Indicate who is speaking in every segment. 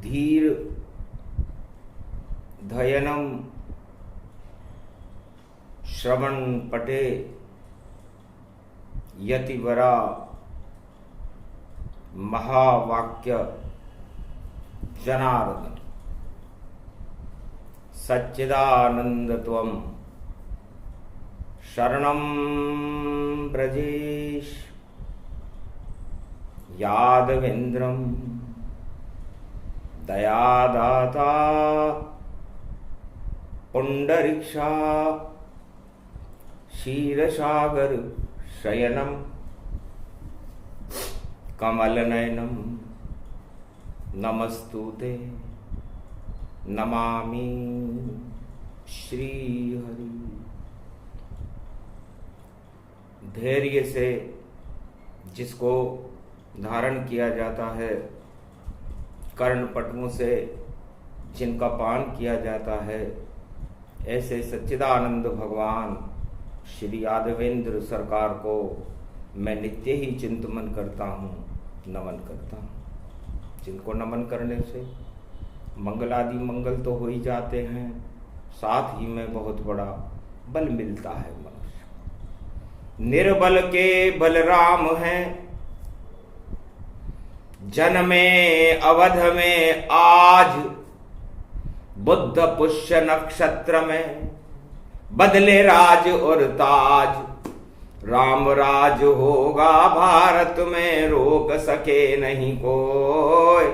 Speaker 1: धीर धयनम श्रवण पटे यतिवरा महावाक्य जनार्दन सच्चिदानंदत्वं शरणं ब्रजेश यादवेन्द्रं दयादाता पुंडरीक्षा क्षीरसागर शयनम कमलनयनम नमस्तुते नमामि श्रीहरि। धैर्य से जिसको धारण किया जाता है, कर्णपटुओं से जिनका पान किया जाता है, ऐसे सच्चिदानंद भगवान श्री यादवेंद्र सरकार को मैं नित्य ही चिंतन करता हूँ, नमन करता हूँ। जिनको नमन करने से मंगलादि मंगल तो हो ही जाते हैं, साथ ही में बहुत बड़ा बल मिलता है मनुष्य। निर्बल के बलराम हैं, जन्मे अवध में आज, बुद्ध पुष्य नक्षत्र में बदले राज और ताज। राम राज होगा भारत में, रोक सके नहीं कोई।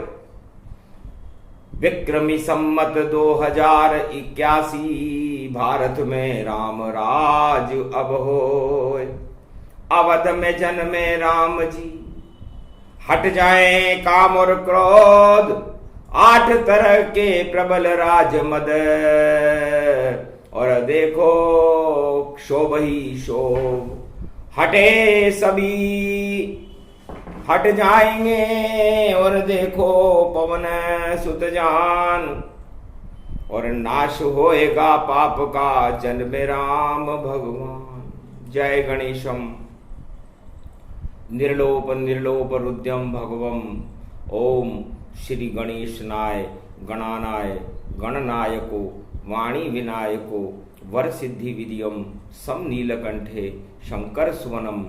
Speaker 1: विक्रमी सम्मत 2081 भारत में राम राज अब होए। अवध में जन्मे राम जी, हट जाए काम और क्रोध। 8 तरह के प्रबल राज मद, और देखो क्षोभ ही क्षोभ। हटे सभी हट जाएंगे, और देखो पवन सुत जान। और नाश होएगा पाप का, जन्मे राम भगवान। जय गणेशम निर्लोप निर्लोप रुद्यम भगवम। ओम श्री गणेशनाय गणानाय गणनायको वाणी विनायको वर सिद्धि विदियम सम नीलकंठे शंकर सुवनम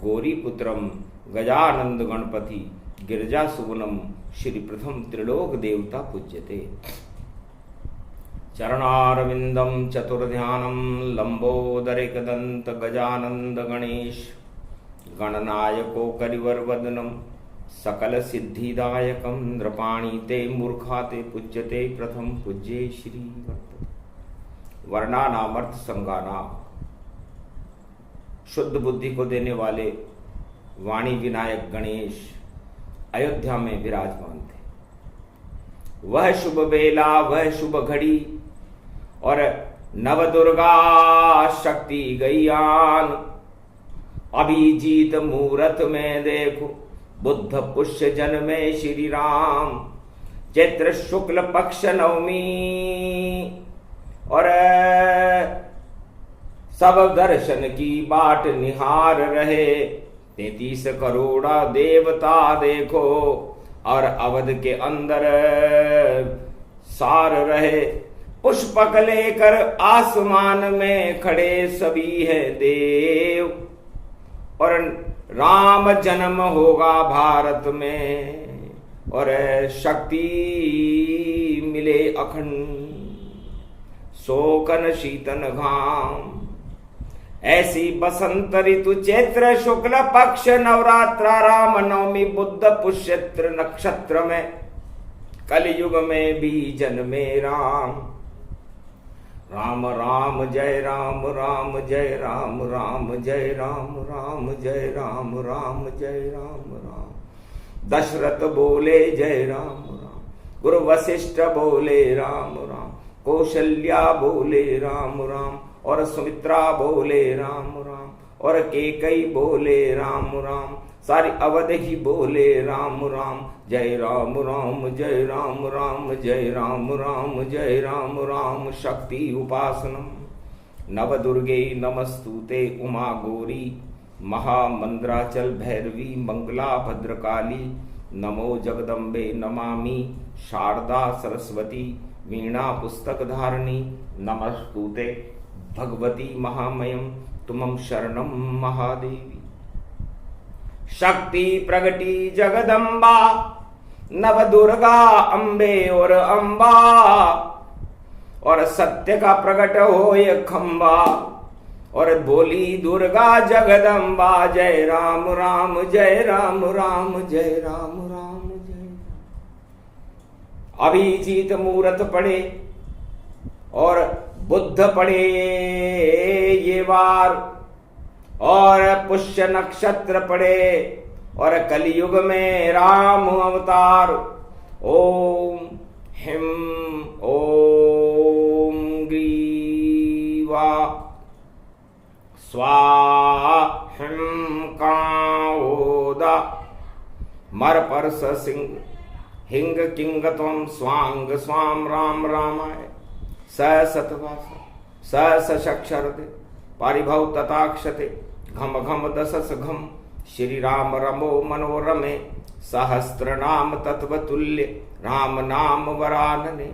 Speaker 1: गौरीपुत्रम गजानंद गणपति गिरजा सुवनम श्री प्रथम त्रिलोक देवता पूज्यते। चरणारविंदम चतुर्ध्यानम लंबोदरेकदंत गजानंद गणेश गणनायको करिवर वदनम सकल सिद्धिदायकम नृपाणी ते मूर्खा ते पूज्यते प्रथम पूज्ये श्री वर्तते। वर्णानामर्थ संगानाम शुद्ध बुद्धि को देने वाले वाणी विनायक गणेश अयोध्या में विराजमान थे। वह शुभ बेला, वह शुभ घड़ी, और नवदुर्गा शक्ति गईयान। अभिजीत मुहूर्त में देखो, बुद्ध पुष्य जन्मे श्री राम। चैत्र शुक्ल पक्ष नवमी, और सब दर्शन की बाट निहार रहे। 33 करोड़ देवता देखो, और अवध के अंदर सार रहे। पुष्पक लेकर आसमान में खड़े सभी है देव, और राम जन्म होगा भारत में, और शक्ति मिले अखंड। शोकन शीतन घाम, ऐसी बसंत ऋतु चैत्र शुक्ल पक्ष नवरात्रा राम नवमी बुद्ध पुष्यत्र नक्षत्र में कलयुग में भी जन्मे राम। राम राम जय राम, राम जय राम, राम जय राम, राम जय राम, राम जय राम राम। दशरथ बोले जय राम राम, गुरु वशिष्ठ बोले राम राम, कौशल्या बोले राम राम, और सुमित्रा बोले राम राम, और केकई बोले राम राम। सारी अवध ही बोले राम राम। जय राम राम, जय राम राम, जय राम राम, जय राम राम। शक्ति उपासनम नव दुर्गे नमस्तुते उमा गौरी महामंद्राचल भैरवी मंगला भद्रकाली नमो जगदम्बे नमामि शारदा सरस्वती वीणा पुस्तक धारिणी नमस्तुते भगवती महामयम तुमं शरणं महादेवी। शक्ति प्रगति जगदम्बा नव दुर्गा अम्बे और अम्बा और सत्य का प्रकट हो ये खंबा और बोली दुर्गा जगदम्बा जय राम राम जय राम राम जय राम राम जय। अभिजीत मूर्त पड़े और बुद्ध पड़े ये वार और पुष्य नक्षत्र पड़े और कलयुग में राम अवतार। ओम हिम ओम ग्रीवा स्वाहा हिम काओदा मर पर सिंह हिंग किंग त्वं स्वांग स्वाम राम रामाय स सतवास स सक्षरते पारिभव तथाक्षते घम घम दशस घम श्री राम रमो मनोरमे सहस्त्र नाम तत्वतुल्य राम नाम वरानने।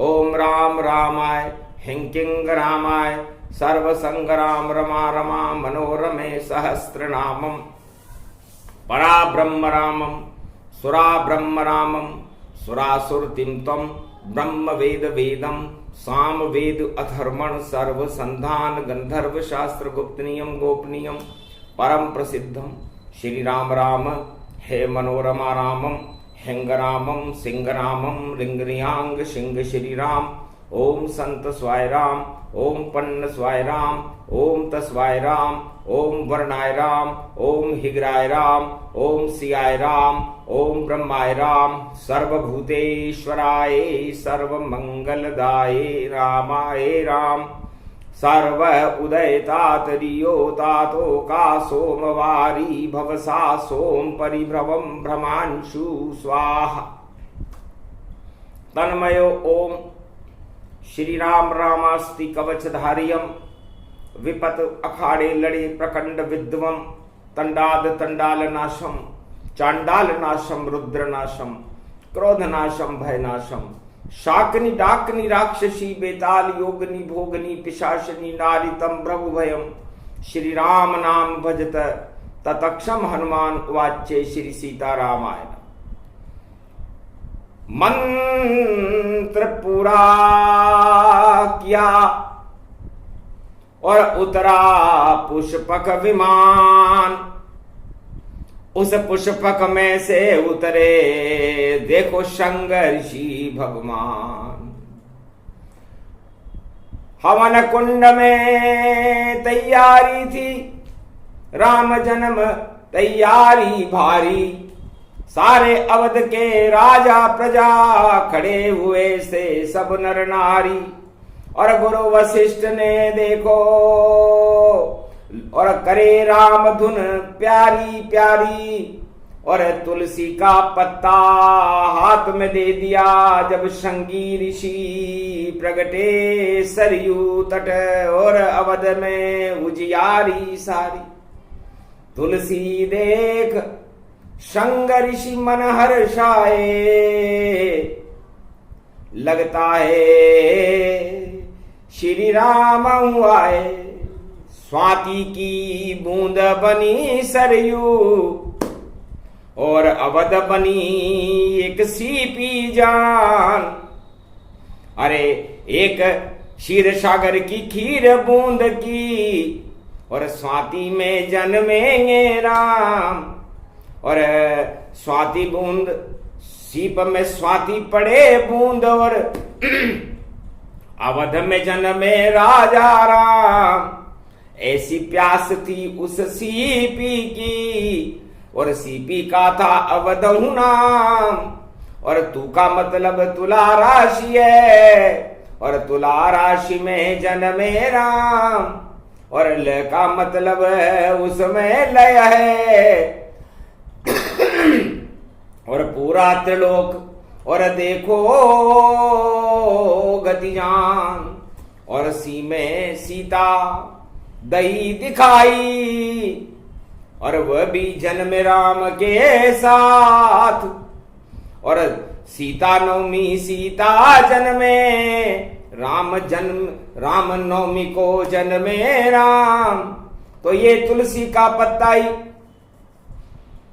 Speaker 1: ओम राम रामाय हिं किंग रामाय सर्व संग्राम रमा रमा मनोरमे सहस्त्र नामम परा ब्रह्म रामम सुरा ब्रह्म रामम सुरासुरतिम तम ब्रह्म वेद वेदम साम वेद अथर्मण सर्व संधान गंधर्व शास्त्र गुप्त नियम गोपनीयम परम प्रसिद्धम श्री राम राम हे मनोरमा रामम हिंग रामम सिंह रामम रिंगरियांग सिंह श्री राम। ओम संत स्वाय राम ओम पन्न स्वाय राम ओम तस्वाय राम ओम वर्णाय राम ओम हिगराय राम ओम सियाय राम ओम ब्रह्माय राम सर्वभूतेश्वराय सर्वमंगलदाय रामाय राम। सर्व उदयतात रियो तातो का सोमवारी भवसा सोम परिभ्रवम भ्रमांशु स्वाहा। तन्मयो ओम श्री राम रामास्ति कवचधारियम विपत अखाड़े लड़े प्रकंड विद्वम तंडाद तंडाल नाशम चांडाल नाशम रुद्र नाशम क्रोध नाशम भय नाशम शाकनी डाकनी राक्षसी बेताल योगनी भोगनी पिशाचनी नारितम प्रभु भयम। श्री राम नाम भजत ततक्षम हनुमान वाच्य श्री सीतारामाय। मंत्र पूरा किया और उतरा पुष्पक विमान। उस पुष्पक में से उतरे देखो शंकर्षि भगवान। हवन कुंड में तैयारी थी राम जन्म तैयारी भारी। सारे अवध के राजा प्रजा खड़े हुए से सब नर नारी। और गुरु वशिष्ठ ने देखो और करे राम धुन प्यारी प्यारी। और तुलसी का पत्ता हाथ में दे दिया जब शृंगी ऋषि प्रगटे सरयू तट। और अवध में उजियारी सारी। तुलसी देख शृंग ऋषि मन हर्षाए। लगता है श्री राम आए। स्वाति की बूंद बनी सरयू और अवध बनी एक सीपी जान। अरे एक क्षीर सागर की खीर बूंद की और स्वाति में जन्मेंगे राम। और स्वाति बूंद सीप में स्वाति पड़े बूंद और अवध में जन्मे राजा राम। ऐसी प्यास थी उस सीपी की और सीपी का था अवधहु नाम। और तू का मतलब तुला राशि है और तुला राशि में जन्मे राम। और ल का मतलब है उसमें लय है और पूरा त्रिलोक। और देखो गतिजान और सी में सीता दही दिखाई। और वह भी जन्म राम के साथ और सीता नवमी सीता जन्मे, राम नवमी को जन्मे राम। तो ये तुलसी का पत्ता ही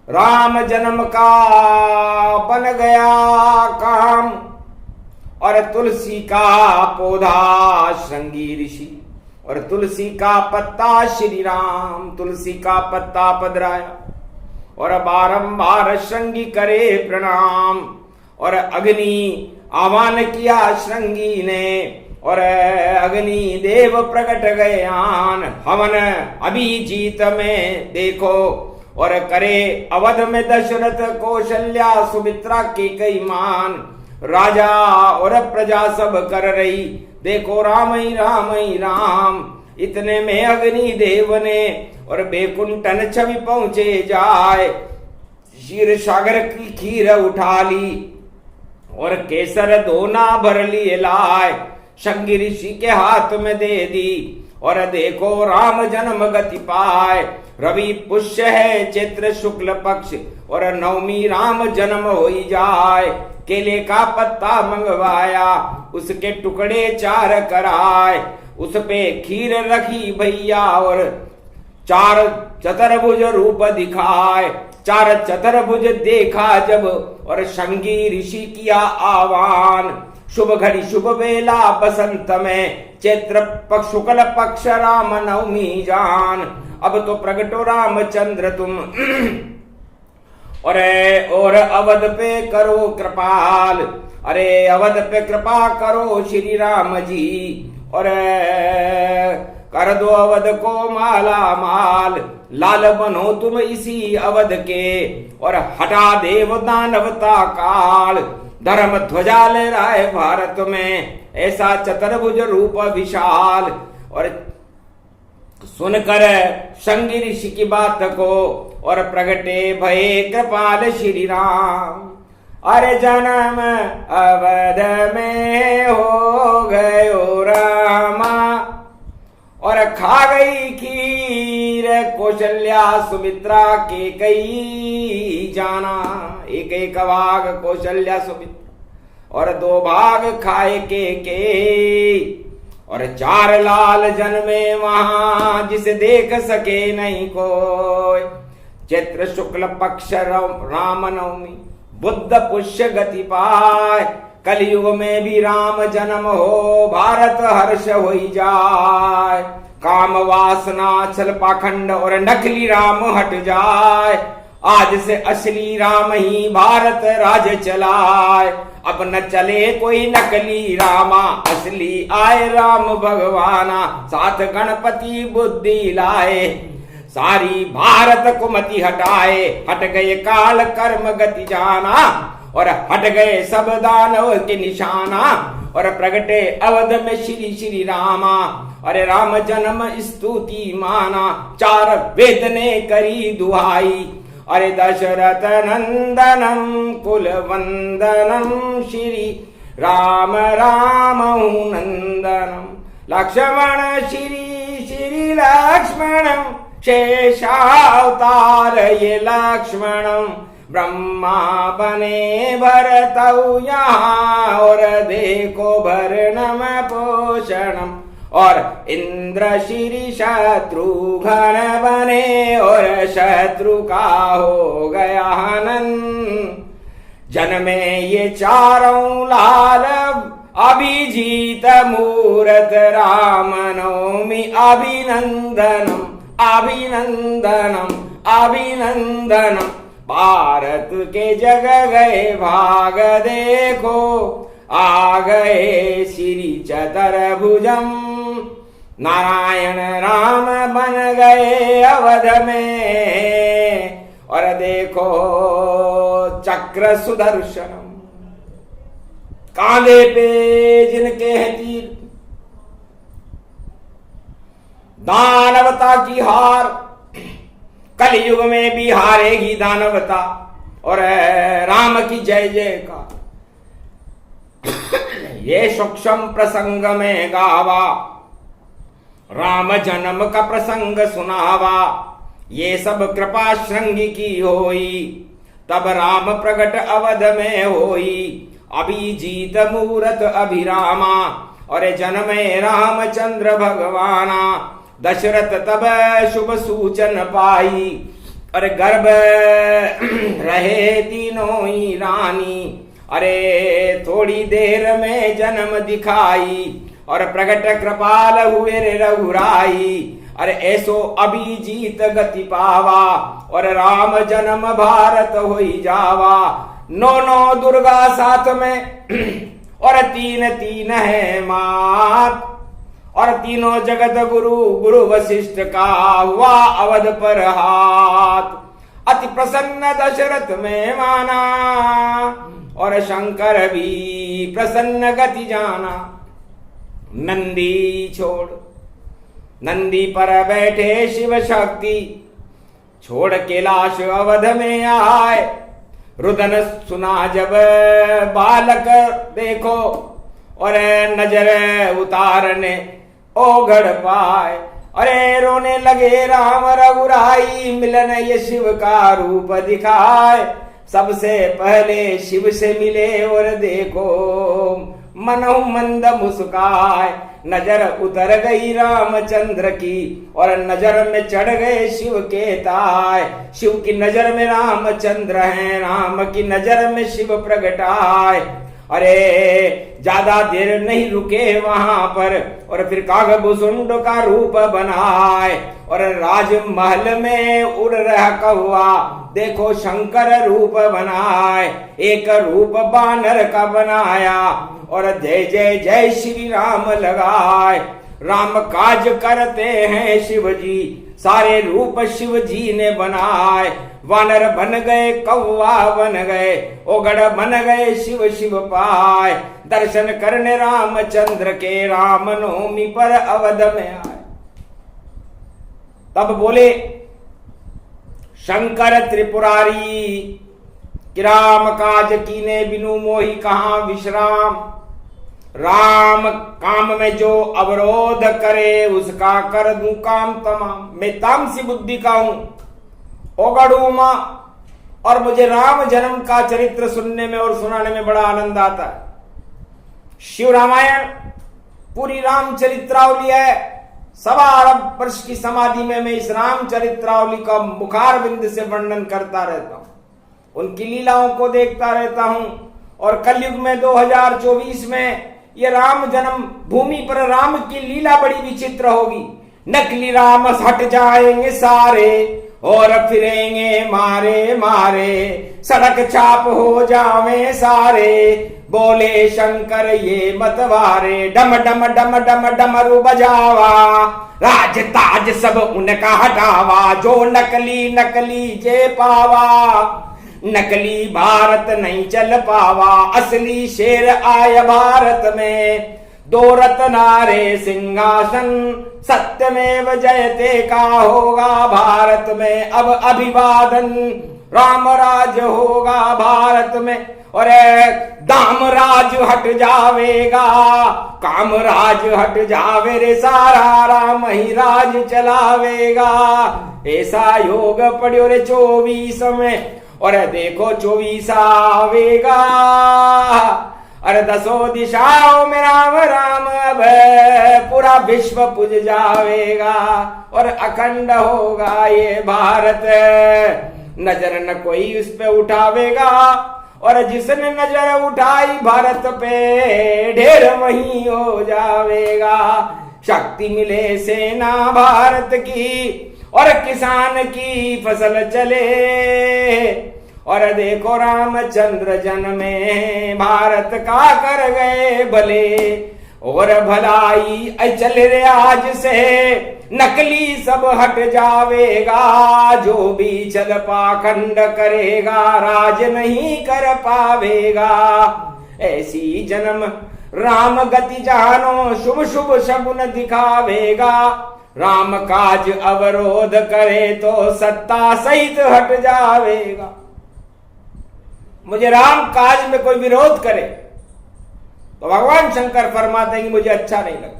Speaker 1: राम जन्म का बन गया काम। और तुलसी का पौधा श्रृंगी ऋषि, और तुलसी का पत्ता श्री राम। तुलसी का पत्ता पधराया और बारंबार श्रृंगी करे प्रणाम। और अग्नि आह्वान किया श्रृंगी ने, और अग्नि देव प्रकट गए आन। हवन अभिजीत में देखो, और करे अवध में दशरथ कौशल्या सुमित्रा के कई मान। राजा और प्रजा सब कर रही देखो राम ही राम ही राम। इतने में अग्नि देव ने और बेकुंठन छवि पहुंचे जाए। क्षीर सागर की खीर उठा ली और केसर दोना भर लिए लाए। शंगी ऋषि के हाथ में दे दी, और देखो राम जन्म गति पाए। रवि पुष्य है चैत्र शुक्ल पक्ष, और नवमी राम जन्म होई जाए। केले का पत्ता मंगवाया, उसके टुकड़े 4 कराए। उस पे खीर रखी भैया, और 4 चतुर्भुज रूप दिखाए। 4 चतुर्भुज देखा जब, और शंगी ऋषि किया आह्वान। शुभ घड़ी शुभ वेला बसंत में, चैत्र पक्ष शुक्ल पक्ष राम नवमी जान। अब तो प्रगटो रामचंद्र तुम, और अवध पे करो कृपाल। अरे अवध पे कृपा करो श्री राम जी, और कर दो अवध को माला माल। लाल बनो तुम इसी अवध के, और हटा देव दानवता काल। धर्म ध्वजा लहराए भारत में, ऐसा चतुर्भुज रूप विशाल। और सुनकर शंगी ऋषि की बात को, और प्रगटे भये कृपाल श्री राम। अरे जन्म अवध में हो गयो रामा, और खा गई खीर कौशल्या सुमित्रा के कई जाना। एक भाग कौशल्या सुमित्रा, और 2 भाग खाए के। और 4 लाल जन्मे वहां, जिसे देख सके नहीं कोई। चैत्र शुक्ल पक्ष राम नवमी, बुद्ध पुष्य गति पाए। कलयुग में भी राम जन्म हो, भारत हर्ष होई जाए। काम वासना छल पाखंड और नकली राम हट जाए। आज से असली राम ही भारत राज चलाए। अब न चले कोई नकली रामा, असली आए राम भगवाना। साथ गणपति बुद्धि लाए, सारी भारत को मति हटाए। हट गए काल कर्म गति जाना, और हट गए सब दानव के निशाना। और प्रगटे अवध में श्री श्री रामा, अरे राम जन्म स्तुति माना। 4 वेद ने करी दुहाई, अरे दशरथ नंदनम कुल वंदनम श्री राम राम नंदनम। लक्ष्मण श्री श्री लक्ष्मणम, शेषावतार ये लक्ष्मणम। ब्रह्मा बने भरतौ यहाँ, और देखो भरणम पोषणम। और इंद्र श्री शत्रुघ्न बने, और शत्रु का हो गया हनन। जन्मे ये 4 लाल अभिजीत मूरत राम नवमी। अभिनंदनम अभिनंदनम अभिनंदनम। भारत के जग गए भाग देखो, आ गए श्री चतुर्भुजम। नारायण राम बन गए अवध में, और देखो चक्र सुदर्शनम। कांधे पे जिनके है तीर, दानवता की हार। कलयुग में भी हारेगी दानवता, और राम की जय जयकार। ये सूक्ष्म प्रसंग में गावा, राम जन्म का प्रसंग सुनावा। ये सब कृपा श्रृंगी की होई, तब राम प्रकट अवध में होई, अभिजीत मूरत अभिरामा, और जन्मे रामचंद्र भगवाना। दशरथ तब शुभ सूचन पाई, अरे गर्भ रहे तीनों ही रानी। अरे थोड़ी देर में जन्म दिखाई, और प्रगट कृपाल हुए रे रघुराई। अरे ऐसो अभिजीत गति पावा, और राम जन्म भारत होई जावा। नौ नौ दुर्गा साथ में और तीन तीन है मात, और तीनों जगत गुरु गुरु वशिष्ठ का हुआ अवध पर हाथ। अति प्रसन्न दशरथ में माना, और शंकर भी प्रसन्न गति जाना। नंदी छोड़, नंदी पर बैठे शिव शक्ति, छोड़ कैलाश अवध में आए। रुदन सुना जब बालक देखो, और नजर उतारने ओघड़ पाए। अरे रोने लगे राम रघुराई, मिलन ये शिव का रूप दिखाए। सबसे पहले शिव से मिले और देखो, मनहु मंद मुस्काए। नजर उतर गई रामचंद्र की, और नजर में चढ़ गए शिव के ताय। शिव की नजर में रामचंद्र हैं, राम की नजर में शिव प्रगटाए। अरे ज्यादा देर नहीं रुके वहां पर, और फिर कागभूषुंड का रूप बनाए। और राजमहल में उड़ रहा कौवा, देखो शंकर रूप बनाए। एक रूप बानर का बनाया, और जय जय जय श्री राम लगाए। राम काज करते हैं शिव जी, सारे रूप शिव जी ने बनाए। वानर बन गए, कौवा बन गए, ओगड़ बन गए, शिव शिव पाए। दर्शन करने रामचंद्र के रामनवमी पर अवध में आए। तब बोले शंकर त्रिपुरारी, कि राम काज कीने बिनु मोहि कहां विश्राम। राम काम में जो अवरोध करे, उसका कर दूं काम तमाम। मैं तामसी बुद्धि का हूं, ओगड़ू मां, और मुझे राम जन्म का चरित्र सुनने में और सुनाने में बड़ा आनंद आता है। शिव रामायण पूरी राम चरित्रावली है। 1.25 अरब वर्ष की समाधि में मैं इस राम चरित्रावली का मुखार बिंद से वर्णन करता रहता हूं, उनकी लीलाओं को देखता रहता हूं। और कलयुग में 2024 में ये राम जन्म भूमि पर राम की लीला बड़ी विचित्र होगी। नकली राम हट जाएंगे सारे, और फिरेंगे मारे मारे। सड़क छाप हो जावे सारे, बोले शंकर ये मतवारे। डम डम डम डम डमरू बजावा, राज ताज सब उनका हटावा। जो नकली नकली जे पावा, नकली भारत नहीं चल पावा। असली शेर आय भारत में, दो रत्नारे सिंहासन। सत्यमेव जयते का होगा भारत में अब अभिवादन। राम राज होगा भारत में, और दाम राज हट जावेगा। काम राज हट जावे रे, सारा राम ही राज चलावेगा। ऐसा योग पढ़ो रे 24 में, और देखो 24 आवेगा। अरे 10 दिशाओं में राम राम, अब पूरा विश्व पूज जावेगा। और अखंड होगा ये भारत, नजर न कोई उस पे उठावेगा। और जिसने नजर उठाई भारत पे, ढेर वही हो जावेगा। शक्ति मिले सेना भारत की, और किसान की फसल चले। और देखो रामचंद्र जन्मे, भारत का कर गए भले। और भलाई चल रे आज से, नकली सब हट जावेगा। जो भी चल पाखंड करेगा, राज नहीं कर पावेगा। ऐसी जन्म राम गति जानो, शुभ शुभ शगुन दिखावेगा। राम काज अवरोध करे, तो सत्ता सहित हट जावेगा। मुझे राम काज में कोई विरोध करे, तो भगवान शंकर फरमाते हैं कि मुझे अच्छा नहीं लगता।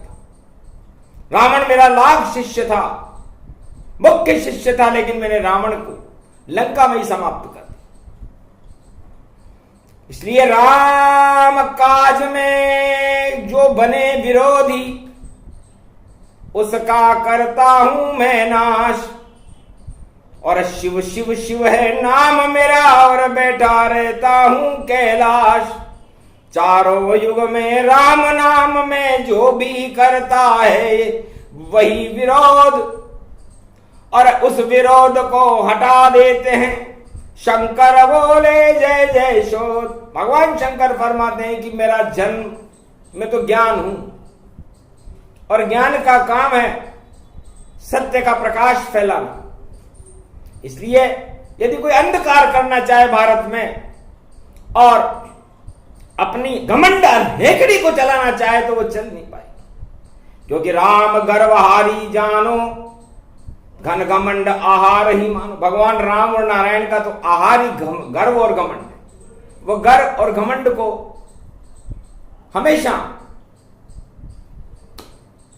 Speaker 1: रावण मेरा लाख शिष्य था, मुख्य शिष्य था, लेकिन मैंने रावण को लंका में ही समाप्त कर दिया। इसलिए राम काज में जो बने विरोधी, उसका करता हूं मैं नाश। और शिव शिव शिव है नाम मेरा, और बैठा रहता हूं कैलाश। चारों युग में राम नाम में जो भी करता है वही विरोध, और उस विरोध को हटा देते हैं। शंकर बोले जय जय शोध। भगवान शंकर फरमाते हैं कि मेरा जन्म में तो ज्ञान हूं, और ज्ञान का काम है सत्य का प्रकाश फैलाना। इसलिए यदि कोई अंधकार करना चाहे भारत में और अपनी घमंड हेकड़ी को चलाना चाहे तो वो चल नहीं पाए, क्योंकि राम गर्वहारी जानो, घन घमंड आहार ही मानो। भगवान राम और नारायण का तो आहार ही गर्व और घमंड है। वो गर्व और घमंड को हमेशा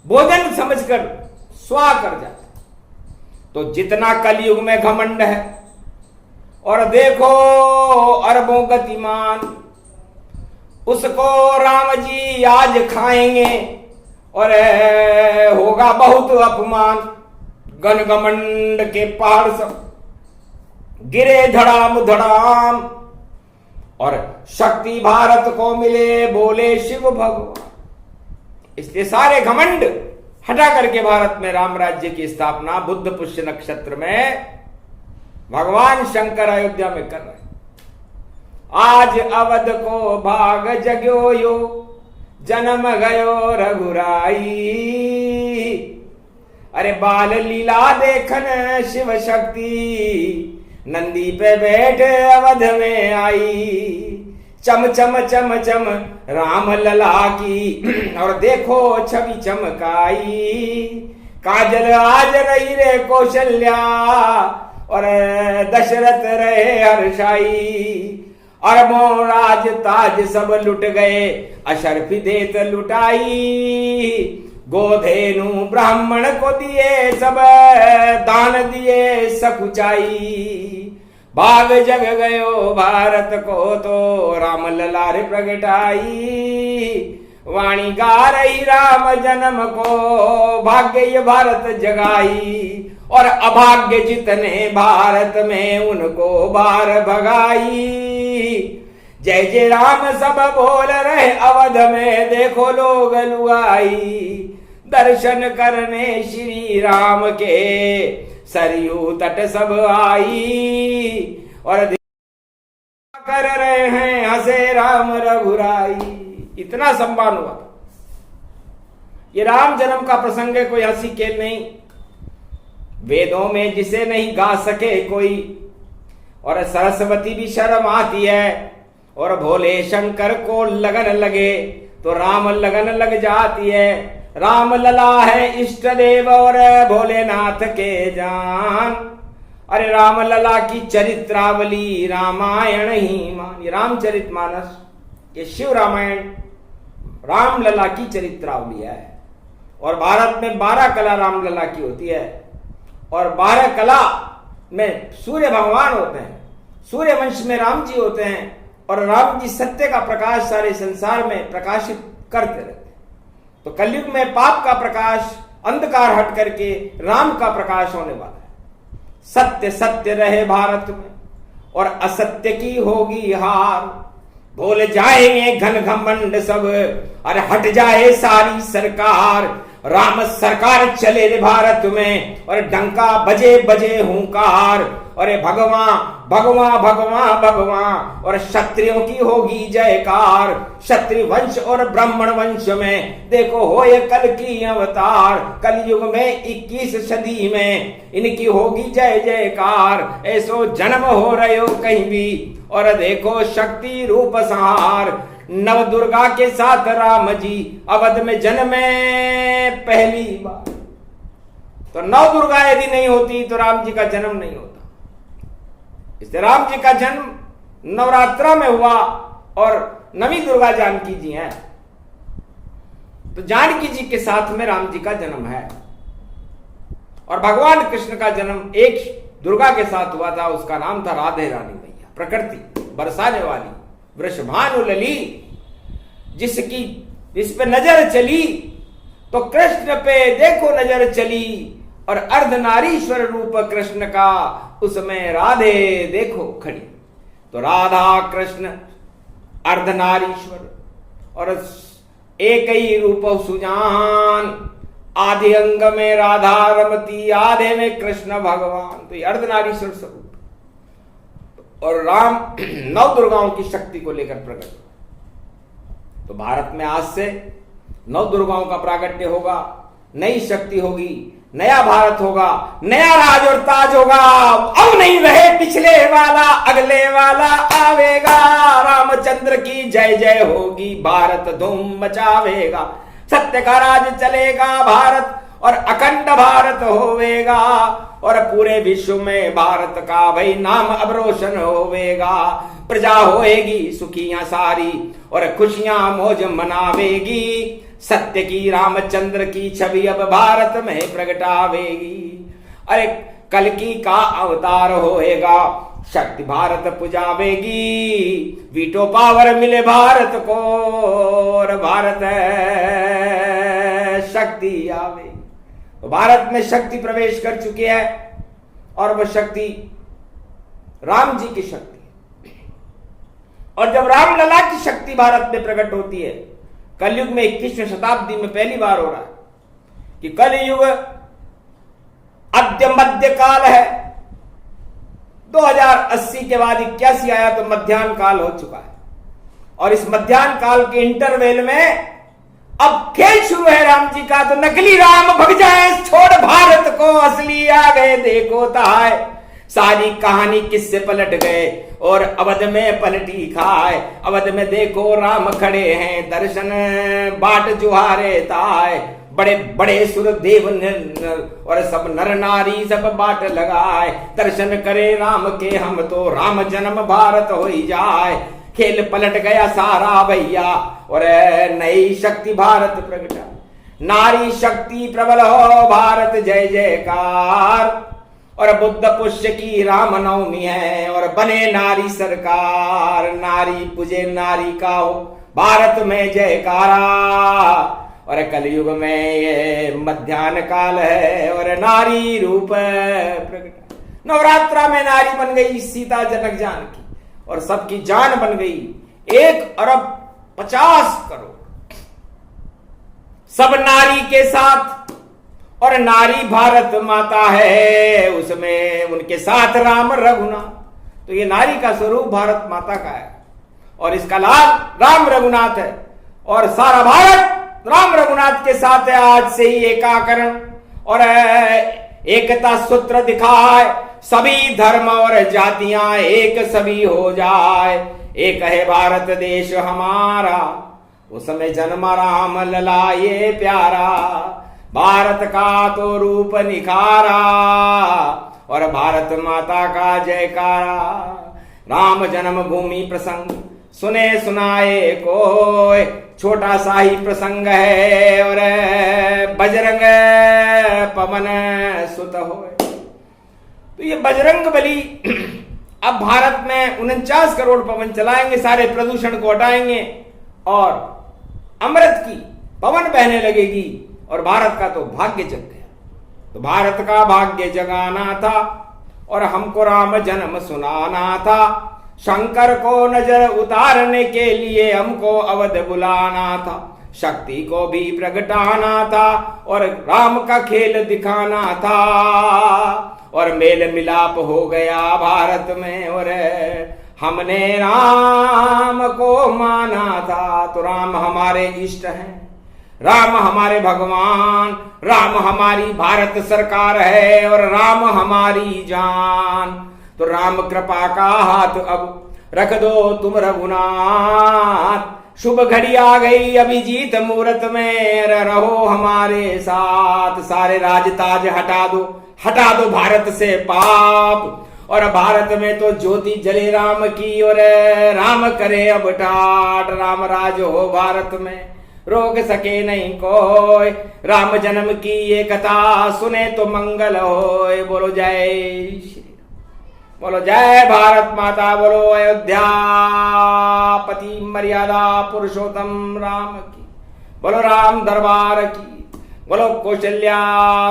Speaker 1: भोजन समझकर स्वा कर जाते। तो जितना कलयुग में घमंड है, और देखो अरबों गतिमान, उसको राम जी आज खाएंगे और होगा बहुत अपमान। घन घमंड के पहाड़ सब गिरे धड़ाम धड़ाम, और शक्ति भारत को मिले बोले शिव भगवान। इसलिए सारे घमंड हटा करके भारत में राम राज्य की स्थापना बुद्ध पुष्य नक्षत्र में भगवान शंकर अयोध्या में कर रहे हैं। आज अवध को भाग जग्यो यो, जन्म गयो रघुराई। अरे बाल लीला देखन शिव शक्ति, नंदी पे बैठ अवध में आई। चम चम चम चम राम लला की, और देखो छवि चमकाई। काजल आज रही रे कौशल्या, और दशरथ रहे हर्षाई। अरबों राज ताज सब लुट गए, अशर्फी देत लुटाई। गोधेनु ब्राह्मण को दिए सब, दान दिए सकुचाई। भाग जग गयो भारत को तो, राम ललार प्रगटाई। वाणी गा रही राम जन्म को, भाग्य ये भारत जगाई। और अभाग्य जितने भारत में, उनको बार भगाई। जय जय राम सब बोल रहे अवध में, देखो लोग लुगाई। दर्शन करने श्री राम के, सरयू तट सब आई। और कर रहे हैं हंसे राम रघुराई। इतना सम्मान हुआ। ये राम जन्म का प्रसंग है, कोई हंसी खेल नहीं। वेदों में जिसे नहीं गा सके कोई, और सरस्वती भी शर्म आती है। और भोले शंकर को लगन लगे तो राम लगन लग जाती है। राम लला है इष्ट देव, और भोलेनाथ के जान। अरे राम लला की चरित्रावली रामायण ही मान। ये रामचरितमानस, ये शिव रामायण राम लला की चरित्रावली है। और भारत में 12 कला राम लला की होती है, और 12 कला में सूर्य भगवान होते हैं। सूर्य वंश में राम जी होते हैं, और राम जी सत्य का प्रकाश सारे संसार में प्रकाशित करते रहते हैं। तो कलयुग में पाप का प्रकाश, अंधकार हट करके राम का प्रकाश होने वाला है। सत्य सत्य रहे भारत में, और असत्य की होगी हार। भूल जाएंगे घन घमंड सब, अरे हट जाए सारी सरकार। राम सरकार चले रे भारत में, और डंका बजे बजे हुंकार। अरे भगवान भगवान भगवान भगवान, और क्षत्रियों की होगी जयकार। क्षत्रिय वंश और ब्राह्मण वंश में देखो हो ये कल की अवतार। कलयुग में 21 सदी में इनकी होगी जय जयकार। ऐसो जन्म हो रहे हो कहीं भी, और देखो शक्ति रूप संहार। नव दुर्गा के साथ राम जी अवध में जन्मे पहली बार। तो नव दुर्गा यदि नहीं होती तो राम जी का जन्म नहीं होता। इसलिए राम जी का जन्म नवरात्रा में हुआ, और नवी दुर्गा जानकी जी हैं। तो जानकी जी के साथ में राम जी का जन्म है। और भगवान कृष्ण का जन्म एक दुर्गा के साथ हुआ था, उसका नाम था राधे रानी मैया, प्रकृति बरसाने वाली, वृषभानु लली, जिस पे नजर चली तो कृष्ण पे देखो नजर चली, और अर्धनारीश्वर रूप कृष्ण का उसमें राधे देखो खड़ी। तो राधा कृष्ण अर्धनारीश्वर और एक ही रूप सुजान, आधे अंग में राधा रमती, आधे में कृष्ण भगवान। तो ये अर्धनारीश्वर स्वरूप और राम नौ दुर्गाओं की शक्ति को लेकर प्रकट। तो भारत में आज से नौ दुर्गाओं का प्राकट्य होगा, नई शक्ति होगी, नया भारत होगा, नया राज और ताज होगा। अब नहीं रहे पिछले वाला, अगले वाला आवेगा। रामचंद्र की जय जय होगी, भारत धूम मचावेगा। सत्य का राज चलेगा भारत और अखंड भारत होवेगा, और पूरे विश्व में भारत का भाई नाम अब रोशन होवेगा। प्रजा होएगी सुखियां सारी और खुशियां मौज मनावेगी। सत्य की रामचंद्र की छवि अब भारत में प्रगटावेगी। अरे कल की का अवतार होएगा, शक्ति भारत पुजावेगी। वीटो पावर मिले भारत को और भारत शक्ति आवे। तो भारत में शक्ति प्रवेश कर चुकी है और वह शक्ति राम जी की शक्ति। और जब रामलला की शक्ति भारत में प्रकट होती है, कलयुग में 21वीं शताब्दी में पहली बार हो रहा है कि कलयुग अद्य मध्य काल है। 2080 के बाद 81 आया तो मध्याह्न काल हो चुका है, और इस मध्याह्न काल के इंटरवेल में अब खेल शुरू है राम जी का। तो नकली राम भग जाए, छोड़ भारत को असली आ गए देखो ताय। सारी कहानी किससे पलट गए और अवध में पलटी खाए। अवध में देखो राम खड़े हैं, दर्शन बाट जुहारे ताय। बड़े बड़े सुरदेव और सब नर नारी सब बाट लगाए। दर्शन करे राम के हम तो राम जन्म भारत हो ही जाए। खेल पलट गया सारा भैया और नई शक्ति भारत प्रगटा। नारी शक्ति प्रबल हो भारत जय जयकार। और बुद्ध पुष्य की राम नवमी है और बने नारी सरकार। नारी पूजे नारी का हो भारत में जयकारा। और कलयुग में ये मध्याह्न काल है और नारी रूप प्रकट। नवरात्रा में नारी बन गई सीता जनक जानकी और सबकी जान बन गई 1,50 करोड़। सब नारी के साथ, और नारी भारत माता है, उसमें उनके साथ राम रघुनाथ। तो ये नारी का स्वरूप भारत माता का है और इसका लाल राम रघुनाथ है। और सारा भारत राम रघुनाथ के साथ है। आज से ही एकाकरण और एकता सूत्र दिखाए। सभी धर्म और जातियां एक सभी हो जाए। एक है भारत देश हमारा, उसमें जन्मा राम लला ये प्यारा। भारत का तो रूप निखारा और भारत माता का जयकारा। राम जन्मभूमि प्रसंग सुने सुनाए कोई, छोटा सा ही प्रसंग है और बजरंग पवन सुत होए। तो ये बजरंग बली अब भारत में 49 करोड़ पवन चलाएंगे, सारे प्रदूषण को हटाएंगे और अमृत की पवन बहने लगेगी और भारत का तो भाग्य जग गया। तो भारत का भाग्य जगाना था और हमको राम जन्म सुनाना था। शंकर को नजर उतारने के लिए हमको अवध बुलाना था। शक्ति को भी प्रगटाना था और राम का खेल दिखाना था। और मेल मिलाप हो गया भारत में और हमने राम को माना था। तो राम हमारे इष्ट हैं, राम हमारे भगवान, राम हमारी भारत सरकार है और राम हमारी जान। तो राम कृपा का हाथ अब रख दो तुम रघुनाथ। शुभ घड़ी आ गई अभिजीत मुहूर्त में, रहो हमारे साथ। सारे राजताज हटा दो भारत से पाप। और भारत में तो ज्योति जले राम की और राम करे अब टाट। राम राज हो भारत में रोक सके नहीं कोई। राम जन्म की ये कथा सुने तो मंगल होए। बोलो जय श्री। बोलो जय भारत माता, बोलो अयोध्यापति मर्यादा पुरुषोत्तम राम की, बोलो राम दरबार की, बोलो कौशल्या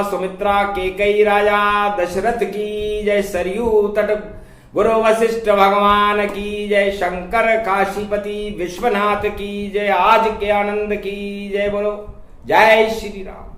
Speaker 1: सुमित्रा केकई राजा दशरथ की जय। सरयू तट गुरु वशिष्ठ भगवान की जय। शंकर काशीपति विश्वनाथ की जय। आज के आनंद की जय। बोलो जय श्री राम।